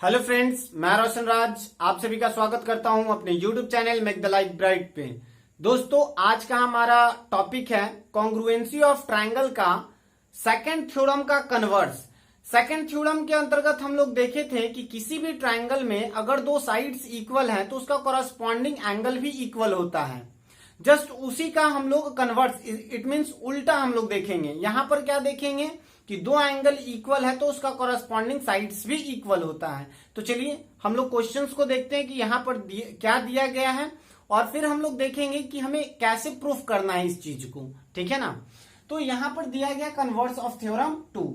Hello friends, मैं रोशन राज आप सभी का स्वागत करता हूं अपने YouTube channel make the life bright पे। दोस्तों, आज का हमारा टॉपिक है कॉन्ग्रुएंसी ऑफ ट्रायंगल का सेकंड थ्योरम का कन्वर्स। सेकंड थ्योरम के अंतर्गत हम लोग देखे थे कि किसी भी ट्रायंगल में अगर दो साइड्स इक्वल हैं तो उसका कॉरस्पॉन्डिंग एंगल भी इक्वल होता है। जस्ट उसी का हम लोग कन्वर्स, इट मीन्स उल्टा हम लोग देखेंगे। यहां पर क्या देखेंगे कि दो एंगल इक्वल है तो उसका कॉरस्पॉन्डिंग साइड्स भी इक्वल होता है। तो चलिए हम लोग क्वेश्चंस को देखते हैं कि यहाँ पर क्या दिया गया है और फिर हम लोग देखेंगे कि हमें कैसे प्रूफ करना है इस चीज को। ठीक है ना। तो यहाँ पर दिया गया कन्वर्स ऑफ थ्योरम 2।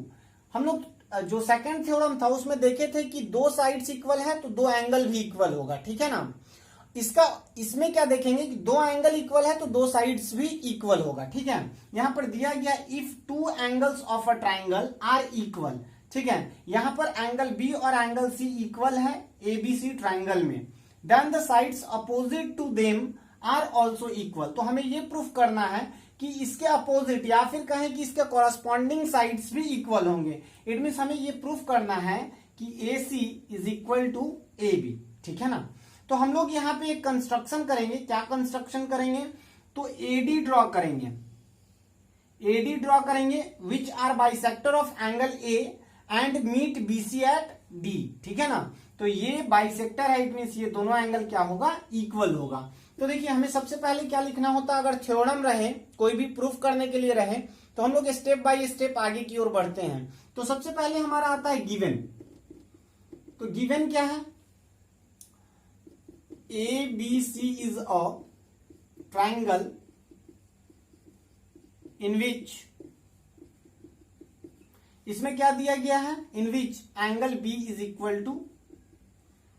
हम लोग जो सेकंड थ्योरम था उसमें देखे थे कि दो साइड्स इक्वल है तो दो एंगल भी इक्वल होगा। ठीक है ना। इसमें क्या देखेंगे कि दो एंगल इक्वल है तो दो साइड्स भी इक्वल होगा। ठीक है। यहां पर दिया गया if two angles of a triangle are equal. ठीक है। यहां पर एंगल बी और एंगल सी इक्वल है एबीसी ट्राइंगल में, then the sides opposite to them are also equal. तो हमें यह प्रूफ करना है कि इसके अपोजिट या फिर कहें कि इसके कॉरस्पॉन्डिंग साइड्स भी इक्वल होंगे। इट मीन्स हमें यह प्रूफ करना है कि A C is equal to A B. ठीक है ना। तो हम लोग यहां पे एक कंस्ट्रक्शन करेंगे। क्या कंस्ट्रक्शन करेंगे? तो एडी ड्रॉ करेंगे। एडी ड्रॉ करेंगे which are bisector of angle A and meet BC at D. ठीक है ना। तो ये बाइसेक्टर है, इट मीन्स ये दोनों एंगल क्या होगा? इक्वल होगा। तो देखिए हमें सबसे पहले क्या लिखना होता है, अगर थ्योरम रहे, कोई भी प्रूफ करने के लिए रहे, तो हम लोग स्टेप बाय स्टेप आगे की ओर बढ़ते हैं। तो सबसे पहले हमारा आता है गिवन। तो गिवन क्या है? ABC is a triangle in which, इसमें क्या दिया गया है? in which angle B is equal to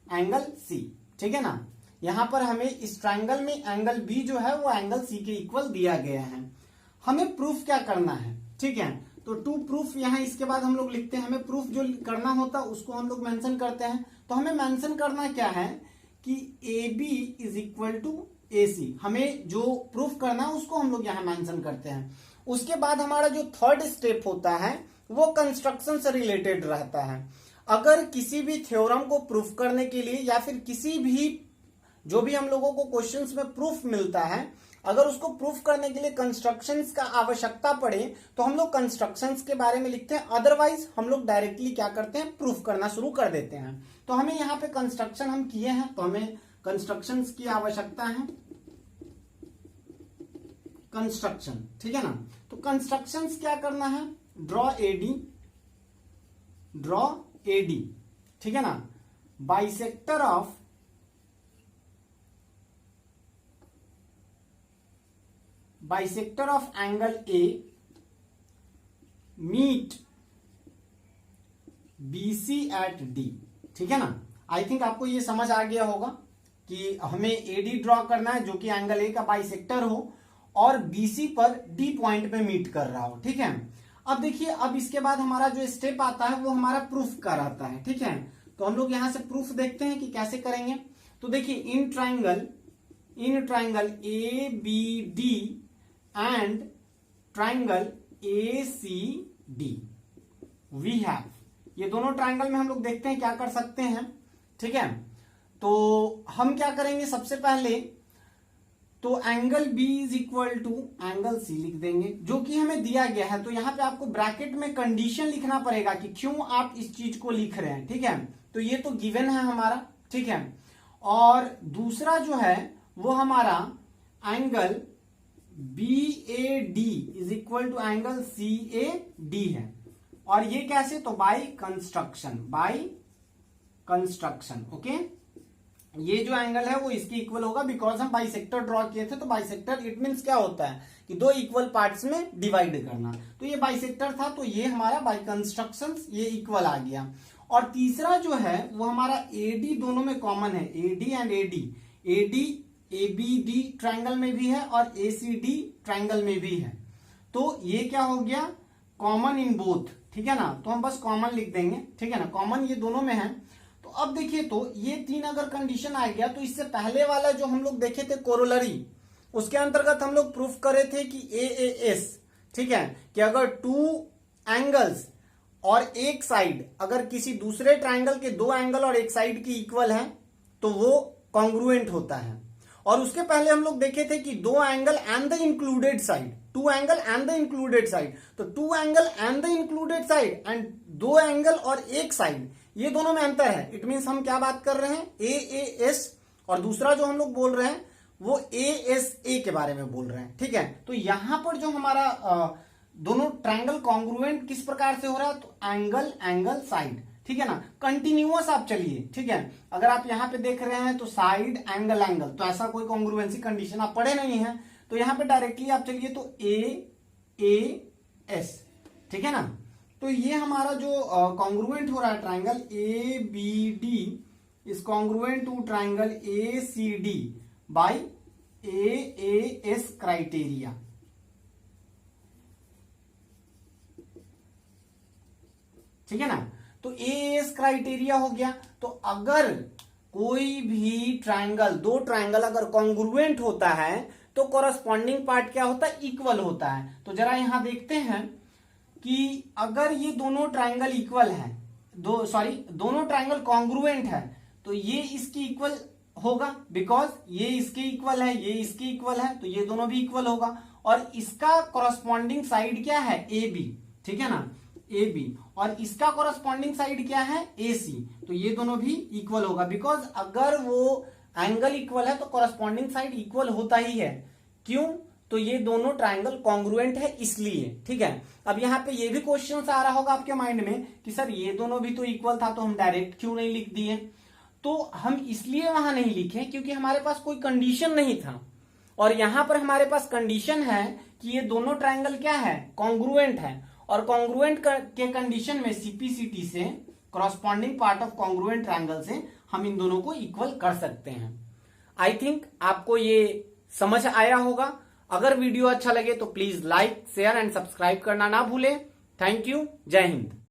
angle C। ठीक है ना। यहां पर हमें इस ट्राइंगल में एंगल B जो है वो एंगल C के इक्वल दिया गया है। हमें प्रूफ क्या करना है? ठीक है। तो टू प्रूफ यहां इसके बाद हम लोग लिखते हैं। हमें प्रूफ जो करना होता है उसको हम लोग मेंशन करते हैं। तो हमें मेंशन करना क्या है कि AB is equal to AC। हमें जो प्रूफ करना है उसको हम लोग यहां मेंशन करते हैं। उसके बाद हमारा जो थर्ड स्टेप होता है वो कंस्ट्रक्शन से रिलेटेड रहता है। अगर किसी भी थ्योरम को प्रूफ करने के लिए या फिर किसी भी जो भी हम लोगों को क्वेश्चंस में प्रूफ मिलता है, अगर उसको प्रूफ करने के लिए कंस्ट्रक्शंस का आवश्यकता पड़े तो हम लोग कंस्ट्रक्शंस के बारे में लिखते हैं। अदरवाइज हम लोग डायरेक्टली क्या करते हैं? प्रूफ करना शुरू कर देते हैं। तो हमें यहाँ पे कंस्ट्रक्शन हम किए हैं तो हमें कंस्ट्रक्शंस की आवश्यकता है। कंस्ट्रक्शन, ठीक है ना। तो कंस्ट्रक्शंस क्या करना है? Draw AD, draw AD. ठीक है ना। Bisector of angle A meet BC at D. ठीक है ना। आई थिंक आपको ये समझ आ गया होगा कि हमें एडी ड्रॉ करना है जो कि एंगल ए का बाइसेक्टर हो और बीसी पर डी पॉइंट पे मीट कर रहा हो। ठीक है। अब देखिए, अब इसके बाद हमारा जो स्टेप आता है वो हमारा प्रूफ का रहता है। ठीक है। तो हम लोग यहां से प्रूफ देखते हैं कि कैसे करेंगे। तो देखिए in triangle A B D and triangle A C D we have, ये दोनों ट्राइंगल में हम लोग देखते हैं क्या कर सकते हैं। ठीक है। तो हम क्या करेंगे? सबसे पहले तो angle B is equal to angle C लिख देंगे जो कि हमें दिया गया है। तो यहां पे आपको ब्रैकेट में कंडीशन लिखना पड़ेगा कि क्यों आप इस चीज को लिख रहे हैं। ठीक है। तो ये तो गिवन है हमारा। ठीक है। और दूसरा जो है वो हमारा angle BAD is equal to angle CAD है। और ये कैसे? तो बाय कंस्ट्रक्शन। ओके। ये जो एंगल है वो इसके इक्वल होगा बिकॉज हम बाइसेक्टर ड्रॉ किए थे। तो बाइसेक्टर इट मीन्स क्या होता है कि दो इक्वल पार्ट्स में डिवाइड करना। तो ये बाइसेक्टर था तो ये हमारा बाय कंस्ट्रक्शन ये इक्वल आ गया। और तीसरा जो है वो हमारा AD दोनों में कॉमन है। AD and AD ABD triangle में भी है और ACD ट्राइंगल में भी है। तो ये क्या हो गया? Common in both. ठीक है ना। तो हम बस कॉमन लिख देंगे। ठीक है ना। कॉमन ये दोनों में है। तो अब देखिए, तो ये तीन अगर कंडीशन आ गया तो इससे पहले वाला जो हम लोग देखे थे कोरोलरी, उसके अंतर्गत हम लोग प्रूफ करे थे कि AAS, ठीक है, कि अगर टू एंगल्स और एक साइड अगर किसी दूसरे ट्राइंगल के दो एंगल और एक साइड की इक्वल है तो वो कॉन्ग्रुएंट होता है। और उसके पहले हम लोग देखे थे कि दो angle and the included side, two angle and the included side, तो two angle and the included side and दो एंगल और एक साइड, ये दोनों में अंतर है। इट मीन्स हम क्या बात कर रहे हैं, AAS, और दूसरा जो हम लोग बोल रहे हैं वो ASA के बारे में बोल रहे हैं। ठीक है, तो यहां पर जो हमारा दोनों ट्रायंगल कॉन्ग्रुएंट किस प्रकार से हो रहा है, तो एंगल एंगल साइड, ठीक है ना, कंटिन्यूअस आप चलिए। ठीक है, अगर आप यहां पे देख रहे हैं तो साइड एंगल एंगल, तो ऐसा कोई कॉन्ग्रुएंसी कंडीशन आप पढ़े नहीं है, तो यहां पे डायरेक्टली आप चलिए तो AAS, ठीक है ना। तो ये हमारा जो कॉन्ग्रुएंट हो रहा है triangle ABD is congruent to triangle ACD by AAS criteria. ठीक है ना, तो AAS क्राइटेरिया हो गया। तो अगर कोई भी ट्राइंगल, दो ट्राइंगल अगर कॉन्ग्रुएंट होता है तो कॉरस्पॉन्डिंग पार्ट क्या होता है, इक्वल होता है। तो जरा यहां देखते हैं कि अगर ये दोनों ट्राइंगल इक्वल है, दोनों ट्राइंगल कॉन्ग्रुएंट है, तो ये इसकी इक्वल होगा, बिकॉज ये इसके इक्वल है, ये इसके इक्वल है, तो ये दोनों भी इक्वल होगा। और इसका कॉरस्पॉन्डिंग साइड क्या है, AB, ठीक है ना, AB, और इसका कॉरस्पॉन्डिंग साइड क्या है, AC, तो ये दोनों भी इक्वल होगा। बिकॉज अगर वो एंगल इक्वल है तो कॉरस्पॉन्डिंग साइड इक्वल होता ही है। क्यों, तो ये दोनों ट्राइंगल कॉन्ग्रुएंट है इसलिए। ठीक है, अब यहाँ पे ये भी क्वेश्चन आ रहा होगा आपके माइंड में कि सर ये दोनों भी तो इक्वल था, तो हम डायरेक्ट क्यों नहीं लिख दिए। तो हम इसलिए वहां नहीं लिखे क्योंकि हमारे पास कोई कंडीशन नहीं था, और यहां पर हमारे पास कंडीशन है कि ये दोनों ट्राइंगल क्या है, कॉन्ग्रुएंट है। और कॉन्ग्रुएंट के कंडीशन में CPCT से, corresponding part of congruent triangle से, हम इन दोनों को इक्वल कर सकते हैं। आई थिंक आपको ये समझ आया होगा। अगर वीडियो अच्छा लगे तो please like, share and subscribe करना ना भूलें। थैंक यू, जय हिंद।